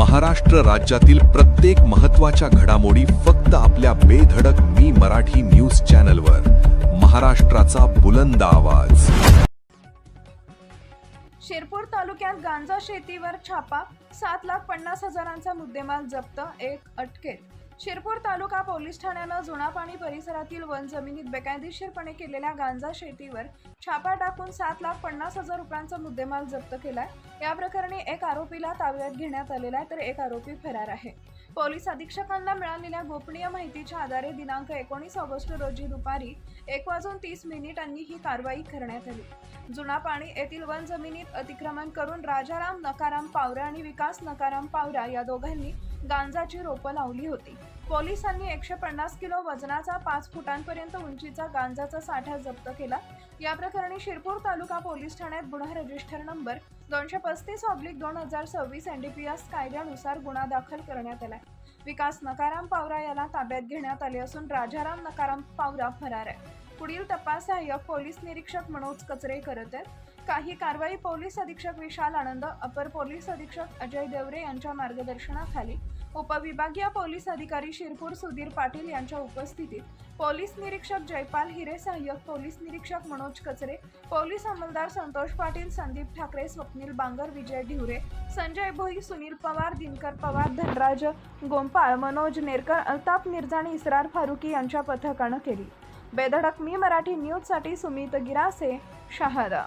महाराष्ट्र राज्यातील प्रत्येक महत्त्वाच्या घडामोडी फक्त आपल्या बेधडक मी मराठी न्यूज चॅनलवर. महाराष्ट्राचा बुलंद आवाज. शिरपूर तालुक्यात गांजा शेतीवर छापा. 7,50,000चा मुद्देमाल जप्त, एक अटकेत. शिरपूर तालुका पोलीस ठाण्यानं जुनापाणी परिसरातील वन जमिनीत बेकायदेशीरपणे केलेल्या गांजा शेतीवर छापा टाकून 7,50,000 रुपयांचा मुद्देमाल जप्त केलाय. या प्रकरणी एक आरोपीला ताब्यात घेण्यात आलेला आहे, तर एक आरोपी फरार आहे. पोलीस अधीक्षकांना मिळालेल्या गोपनीय माहितीच्या आधारे दिनांक 19 ऑगस्ट रोजी दुपारी 1:30 ही कारवाई करण्यात आली. जुनापाणी येथील वन जमिनीत अतिक्रमण करून राजाराम नकाराम पावरा आणि विकास नकाराम पावरा या दोघांनी गांजाची रोपं लावली होती. पोलिसांनी 150 किलो वजनाचा 5 फुटांपर्यंत उंचीचा गांजाचा साठा जप्त केला. या प्रकरणी शिरपूर तालुका पोलीस ठाण्यात गुन्हा रजिस्टर नंबर 235/2026 NDPS कायद्यानुसार गुन्हा दाखल करण्यात आला. विकास नकाराम पावरा याला ताब्यात घेण्यात आले असून राजाराम नकाराम पावरा फरार आहे. पुढील तपास सहाय्यक पोलीस निरीक्षक मनोज कचरे करत आहेत. काही कारवाई पोलीस अधीक्षक विशाल आनंद, अपर पोलीस अधीक्षक अजय देवरे यांच्या मार्गदर्शनाखाली, उपविभागीय पोलीस अधिकारी शिरपूर सुधीर पाटील यांच्या उपस्थितीत, पोलीस निरीक्षक जयपाल हिरे, सहाय्यक पोलीस निरीक्षक मनोज कचरे, पोलीस अंमलदार संतोष पाटील, संदीप ठाकरे, स्वप्नील बांगर, विजय ढिवरे, संजय भोई, सुनील पवार, दिनकर पवार, धनराज गोंपाळ, मनोज नेरकर, अल्ताफ मिर्झा आणि इसरार फारुकी यांच्या पथकानं केली. बेधडक मी मराठी न्यूजसाठी सुमित गिरासे, शहादा.